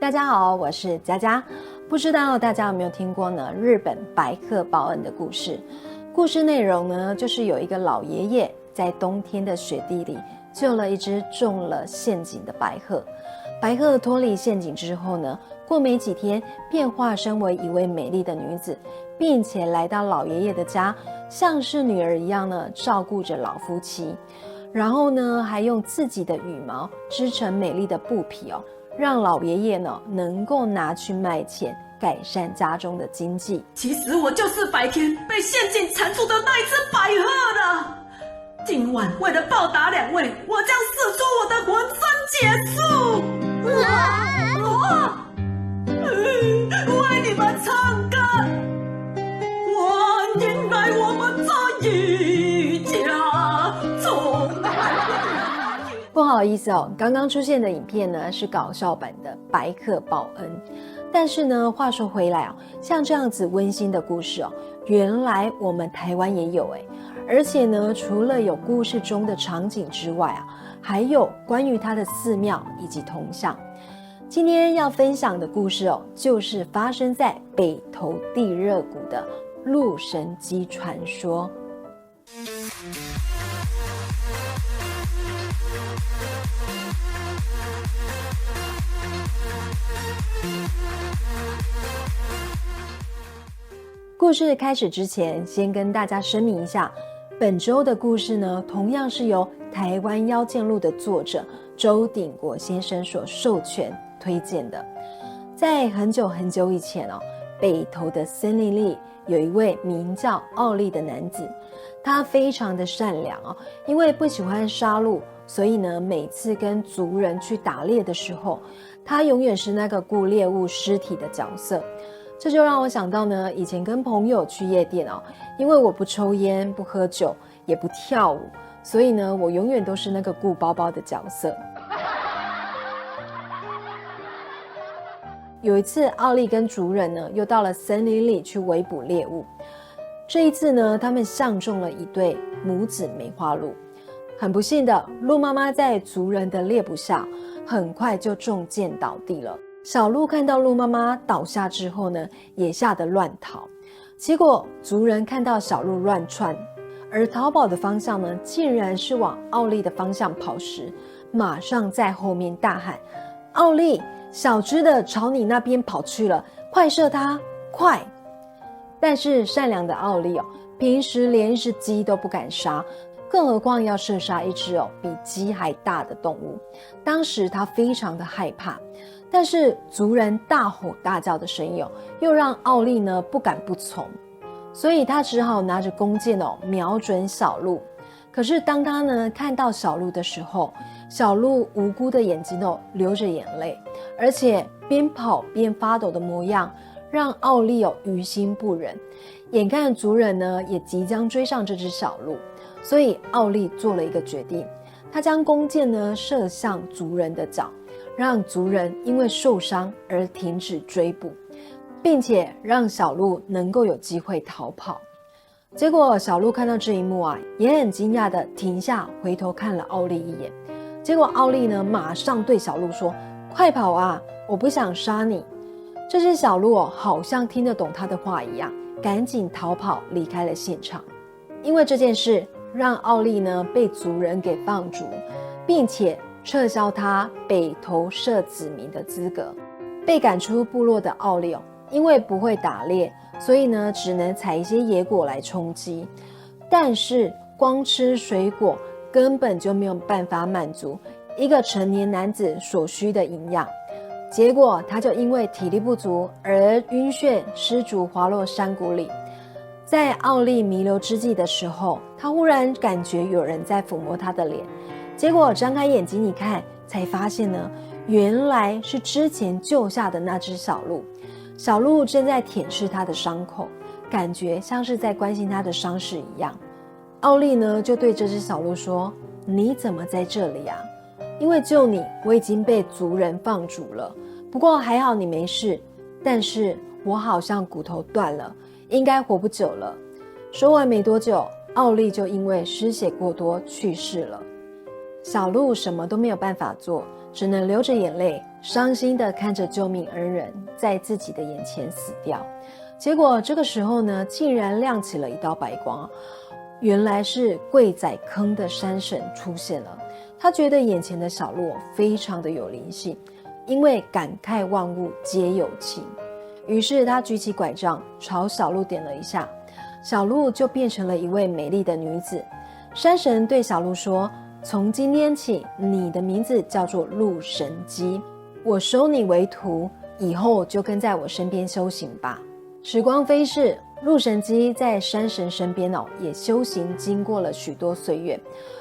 大家好，我是佳佳。不知道大家有没有听过呢？日本白鹤报恩的故事。故事内容呢，就是有一个老爷爷在冬天的雪地里救了一只中了陷阱的白鹤。白鹤脱离陷阱之后呢，过没几天便化身为一位美丽的女子，并且来到老爷爷的家，像是女儿一样呢照顾着老夫妻。然后呢，还用自己的羽毛织成美丽的布匹让老爷爷呢能够拿去卖钱，改善家中的经济。其实我就是白天被陷阱缠住的那一只白鹤了。今晚为了报答两位，我将使出我的浑身解数。为你们唱歌，欢迎来我们这一家中。不好意思刚刚出现的影片呢是搞笑版的白鹤报恩。但是呢，话说回来像这样子温馨的故事原来我们台湾也有而且呢，除了有故事中的场景之外还有关于它的寺庙以及铜像。今天要分享的故事就是发生在北投地热谷的鹿神姬传说。故事开始之前，先跟大家声明一下，本周的故事呢，同样是由台湾妖见录的作者周鼎国先生所授权推荐的。在很久很久以前北投的森林里有一位名叫奥利的男子，他非常的善良因为不喜欢杀戮，所以呢，每次跟族人去打猎的时候，他永远是那个顾猎物尸体的角色。这就让我想到呢，以前跟朋友去夜店因为我不抽烟不喝酒也不跳舞，所以呢，我永远都是那个顾包包的角色。有一次奥利跟族人呢又到了森林里去围捕猎物，这一次呢，他们相中了一对母子梅花鹿。很不幸的，鹿妈妈在族人的猎捕下很快就中箭倒地了。小鹿看到鹿妈妈倒下之后呢，也吓得乱逃。结果族人看到小鹿乱窜，而逃跑的方向呢，竟然是往奥利的方向跑时，马上在后面大喊：奥利，小只的朝你那边跑去了，快射它，快！但是善良的奥利平时连一只鸡都不敢杀，更何况要射杀一只比鸡还大的动物。当时他非常的害怕，但是族人大吼大叫的声音又让奥利呢不敢不从，所以他只好拿着弓箭瞄准小鹿。可是当他呢看到小鹿的时候，小鹿无辜的眼睛流着眼泪，而且边跑边发抖的模样让奥利于心不忍。眼看族人呢也即将追上这只小鹿，所以奥利做了一个决定，他将弓箭呢射向族人的脚，让族人因为受伤而停止追捕，并且让小鹿能够有机会逃跑。结果小鹿看到这一幕也很惊讶的停下，回头看了奥利一眼。结果奥利呢马上对小鹿说：快跑啊，我不想杀你。这只小鹿好像听得懂他的话一样，赶紧逃跑离开了现场。因为这件事让奥利呢被族人给放逐，并且撤销他北投社子民的资格。被赶出部落的奥利因为不会打猎，所以呢只能采一些野果来充饥。但是光吃水果根本就没有办法满足一个成年男子所需的营养。结果他就因为体力不足而晕眩失足滑落山谷里。在奥利弥留之际的时候，他忽然感觉有人在抚摸他的脸，结果张开眼睛一看，才发现呢，原来是之前救下的那只小鹿。小鹿正在舔舐他的伤口，感觉像是在关心他的伤势一样。奥利呢就对这只小鹿说：你怎么在这里啊？因为救你，我已经被族人放逐了，不过还好你没事，但是我好像骨头断了，应该活不久了。说完没多久，奥利就因为失血过多去世了。小鹿什么都没有办法做，只能流着眼泪，伤心地看着救命恩人在自己的眼前死掉。结果这个时候呢，竟然亮起了一道白光，原来是贵仔坑的山神出现了。他觉得眼前的小鹿非常的有灵性，因为感慨万物皆有情，于是他举起拐杖朝小鹿点了一下，小鹿就变成了一位美丽的女子。山神对小鹿说，从今天起，你的名字叫做鹿神姬，我收你为徒，以后就跟在我身边修行吧。时光飞逝，鹿神姬在山神身边也修行经过了许多岁月，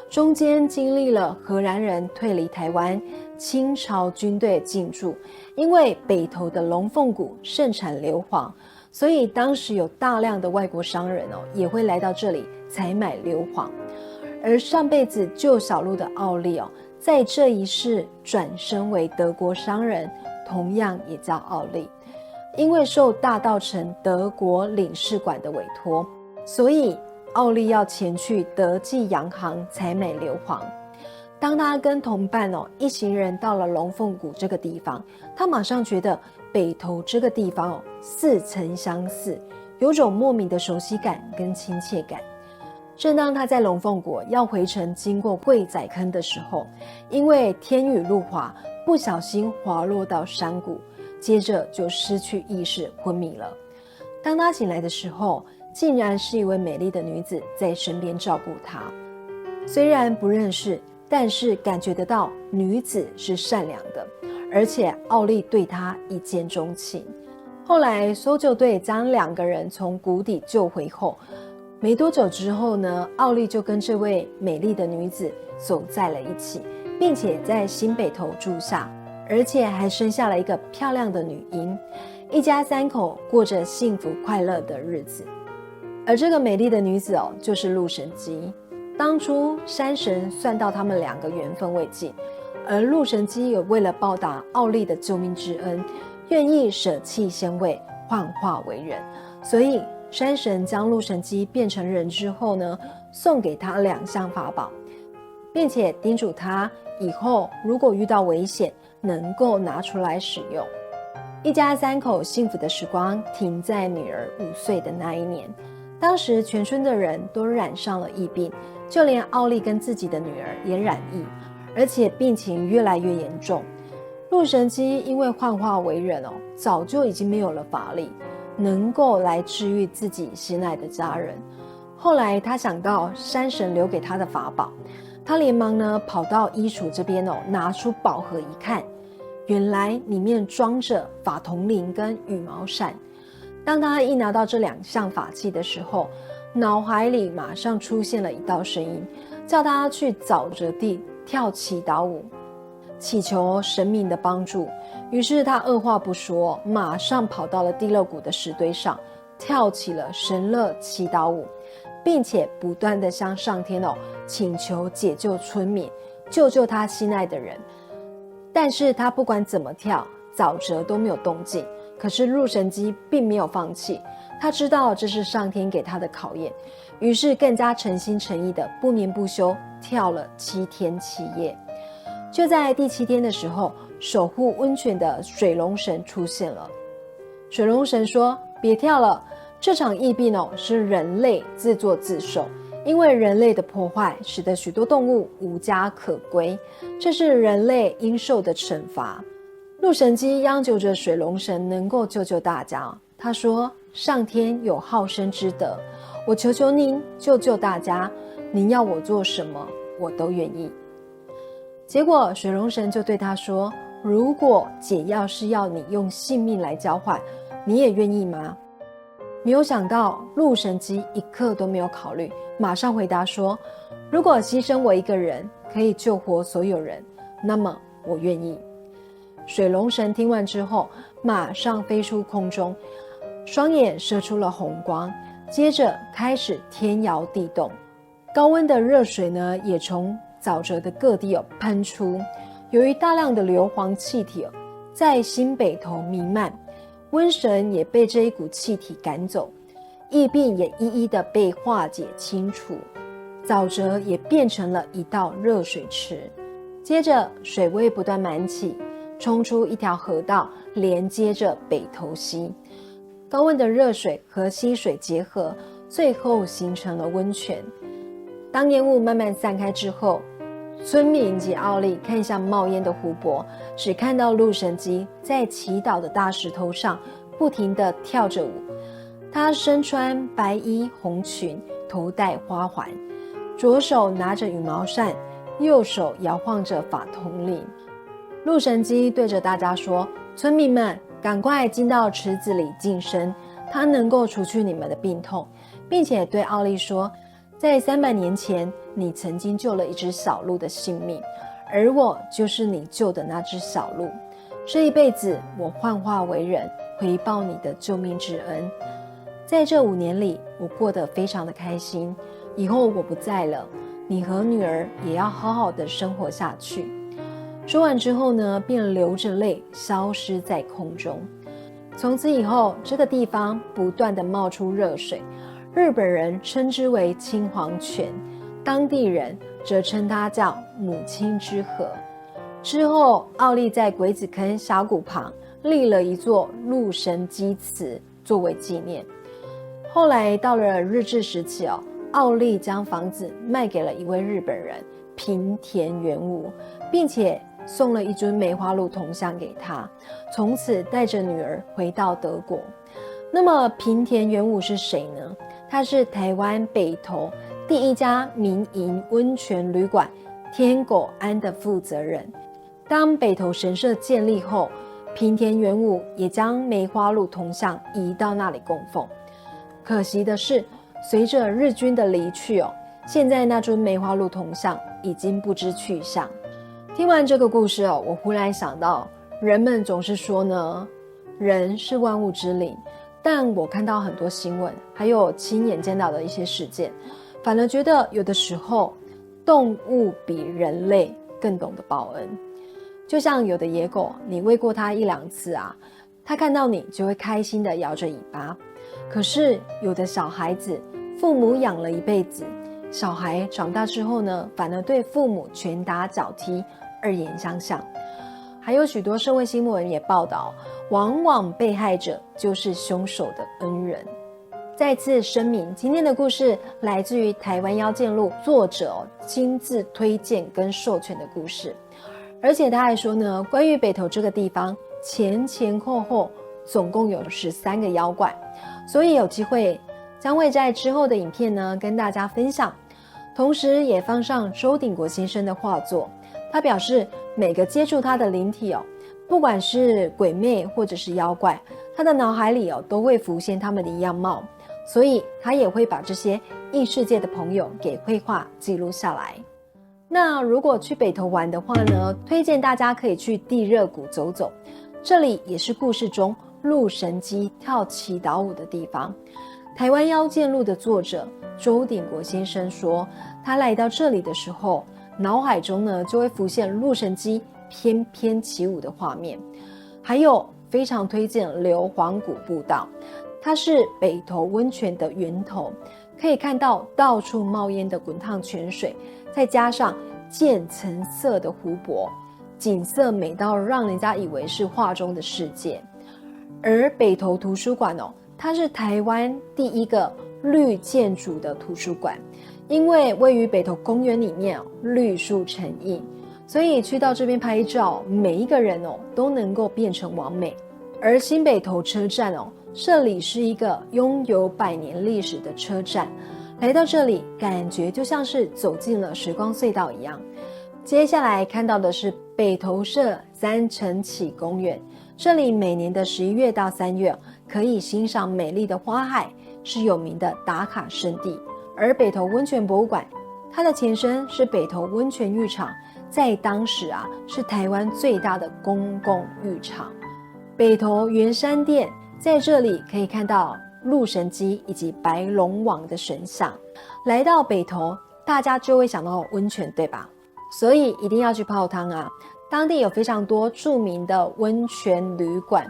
中间经历了荷兰人退离台湾，清朝军队进驻，因为北投的龙凤谷盛产硫磺，所以当时有大量的外国商人也会来到这里采买硫磺。而上辈子救小鹿的奥利在这一世转身为德国商人，同样也叫奥利。因为受大稻埕德国领事馆的委托，所以奥利要前去德记洋行采买硫磺。当他跟同伴一行人到了龙凤谷这个地方，他马上觉得北投这个地方似曾相似，有种莫名的熟悉感跟亲切感。正当他在龙凤谷要回程经过贵仔坑的时候，因为天雨路滑，不小心滑落到山谷，接着就失去意识昏迷了。当他醒来的时候，竟然是一位美丽的女子在身边照顾他。虽然不认识，但是感觉得到女子是善良的，而且奥利对她一见钟情。后来搜救队将2个人从谷底救回后，没多久之后呢，奥利就跟这位美丽的女子走在了一起，并且在新北投住下，而且还生下了一个漂亮的女婴，一家3口过着幸福快乐的日子。而这个美丽的女子就是鹿神姬。当初山神算到他们2个缘分未尽，而鹿神姬也为了报答奥利的救命之恩，愿意舍弃仙位，幻化为人，所以山神将鹿神姬变成人之后呢，送给他2项法宝，并且叮嘱他以后如果遇到危险，能够拿出来使用。一家3口幸福的时光停在女儿5岁的那一年。当时全村的人都染上了疫病，就连奥利跟自己的女儿也染疫，而且病情越来越严重。鹿神姬因为幻化为人早就已经没有了法力，能够来治愈自己心爱的家人。后来他想到山神留给他的法宝，他连忙呢跑到衣橱这边拿出宝盒一看，原来里面装着法铜铃跟羽毛扇。当他一拿到这2项法器的时候，脑海里马上出现了一道声音，叫他去沼泽地跳祈祷舞，祈求神明的帮助。于是他二话不说，马上跑到了地热谷的石堆上，跳起了神乐祈祷舞，并且不断地向上天请求解救村民，救救他心爱的人。但是他不管怎么跳，沼泽都没有动静。可是鹿神姬并没有放弃，他知道这是上天给他的考验，于是更加诚心诚意的不眠不休跳了7天7夜。就在第7天的时候，守护温泉的水龙神出现了。水龙神说，别跳了，这场疫病是人类自作自受，因为人类的破坏使得许多动物无家可归，这是人类应受的惩罚。鹿神姬央求着水龙神能够救救大家。他说，上天有好生之德，我求求您救救大家，您要我做什么我都愿意。结果水龙神就对他说，如果解药是要你用性命来交换，你也愿意吗？没有想到鹿神姬一刻都没有考虑，马上回答说，如果牺牲我一个人可以救活所有人，那么我愿意。水龙神听完之后，马上飞出空中，双眼射出了红光，接着开始天摇地动，高温的热水呢也从沼泽的各地喷出。由于大量的硫磺气体在新北投弥漫，瘟神也被这一股气体赶走，疫病也一一的被化解清除，沼泽也变成了一道热水池。接着水位不断满起，冲出一条河道，连接着北投溪。高温的热水和溪水结合，最后形成了温泉。当烟雾慢慢散开之后，村民及奥利看向冒烟的湖泊，只看到陆神基在祈祷的大石头上不停地跳着舞。他身穿白衣红裙，头戴花环，左手拿着羽毛扇，右手摇晃着法筒铃。陆神基对着大家说：村民们，赶快进到池子里净身，它能够除去你们的病痛，并且对奥利说，在300年前，你曾经救了一只小鹿的性命，而我就是你救的那只小鹿。这一辈子，我幻化为人，回报你的救命之恩。在这5年里，我过得非常的开心。以后我不在了，你和女儿也要好好的生活下去。说完之后呢，便流着泪消失在空中。从此以后，这个地方不断的冒出热水，日本人称之为青黄泉，当地人则称它叫母亲之河。之后，奥利在鬼子坑峡谷旁立了一座陆神基祠作为纪念。后来到了日治时期奥利将房子卖给了一位日本人平田元武，并且送了一尊梅花鹿铜像给他，从此带着女儿回到德国。那么平田元武是谁呢？他是台湾北投第一家民营温泉旅馆天狗庵的负责人。当北投神社建立后，平田元武也将梅花鹿铜像移到那里供奉。可惜的是，随着日军的离去现在那尊梅花鹿铜像已经不知去向。听完这个故事我忽然想到，人们总是说呢，人是万物之灵，但我看到很多新闻，还有亲眼见到的一些事件，反而觉得有的时候动物比人类更懂得报恩。就像有的野狗，你喂过它1-2次它看到你就会开心地摇着尾巴。可是有的小孩子，父母养了一辈子，小孩长大之后呢，反而对父母拳打脚踢，恶言相向。还有许多社会新闻也报道，往往被害者就是凶手的恩人。再次声明，今天的故事来自于台湾妖见录作者亲自推荐跟授权的故事。而且他还说呢，关于北投这个地方前后后总共有13个妖怪，所以有机会将会在之后的影片呢跟大家分享。同时也放上周鼎国先生的画作，他表示每个接触他的灵体不管是鬼魅或者是妖怪，他的脑海里都会浮现他们的样貌，所以他也会把这些异世界的朋友给绘画记录下来。那如果去北投玩的话呢，推荐大家可以去地热谷走走，这里也是故事中陆神基跳祈祷舞的地方。台湾妖见录的作者周鼎国先生说，他来到这里的时候，脑海中呢就会浮现陆神基翩翩起舞的画面。还有非常推荐硫磺谷步道，它是北投温泉的源头，可以看到到处冒烟的滚烫泉水，再加上渐层色的湖泊，景色美到让人家以为是画中的世界。而北投图书馆它是台湾第一个绿建筑的图书馆，因为位于北投公园里面绿树成荫，所以去到这边拍照，每一个人都能够变成完美。而新北投车站这里是一个拥有100年历史的车站，来到这里感觉就像是走进了时光隧道一样。接下来看到的是北投社3层起公园，这里每年的11月到3月可以欣赏美丽的花海，是有名的打卡圣地。而北投温泉博物馆，它的前身是北投温泉浴场，在当时是台湾最大的公共浴场。北投圆山殿，在这里可以看到陆神基以及白龙王的神像。来到北投，大家就会想到温泉，对吧？所以一定要去泡汤当地有非常多著名的温泉旅馆，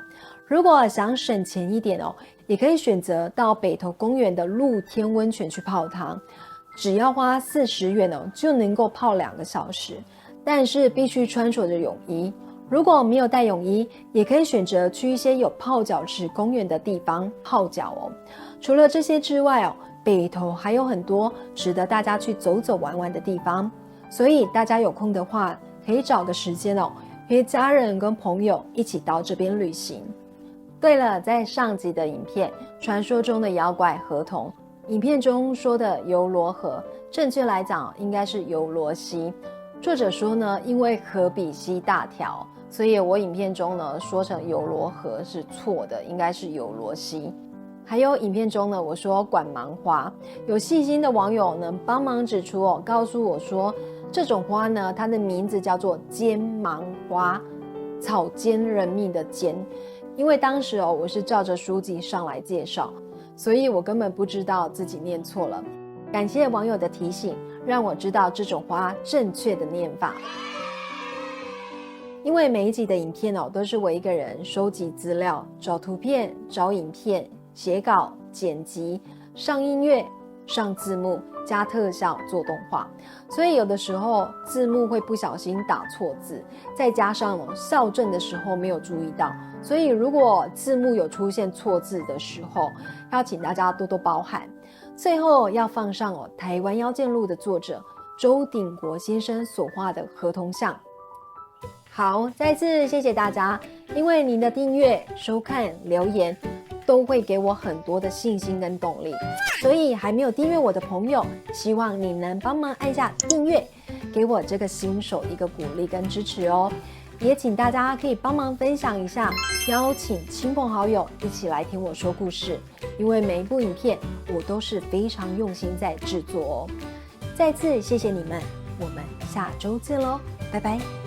如果想省钱一点也可以选择到北投公园的露天温泉去泡汤，只要花40元就能够泡2个小时，但是必须穿着着泳衣。如果没有带泳衣，也可以选择去一些有泡脚池公园的地方泡脚哦。除了这些之外哦，北投还有很多值得大家去走走玩玩的地方，所以大家有空的话，可以找个时间哦，约家人跟朋友一起到这边旅行。对了，在上集的影片《传说中的妖怪河童》，影片中说的游罗河，正确来讲应该是游罗溪。作者说呢，因为河比溪大条，所以我影片中呢说成游罗河是错的，应该是游罗溪。还有影片中呢，我说管芒花，有细心的网友能帮忙指出哦，告诉我说这种花呢，它的名字叫做尖芒花，草菅人命的菅。因为当时我是照着书籍上来介绍，所以我根本不知道自己念错了。感谢网友的提醒，让我知道这种花正确的念法。因为每一集的影片都是我一个人收集资料、找图片、找影片、写稿、剪辑、上音乐、上字幕、加特效做动画，所以有的时候字幕会不小心打错字，再加上校正的时候没有注意到，所以如果字幕有出现错字的时候，要请大家多多包涵。最后要放上台湾妖剑录的作者周鼎国先生所画的河童像。好，再次谢谢大家，因为您的订阅、收看、留言都会给我很多的信心跟动力，所以还没有订阅我的朋友，希望你能帮忙按下订阅，给我这个新手一个鼓励跟支持哦。也请大家可以帮忙分享一下，邀请亲朋好友一起来听我说故事，因为每一部影片我都是非常用心在制作哦。再次谢谢你们，我们下周见咯，拜拜。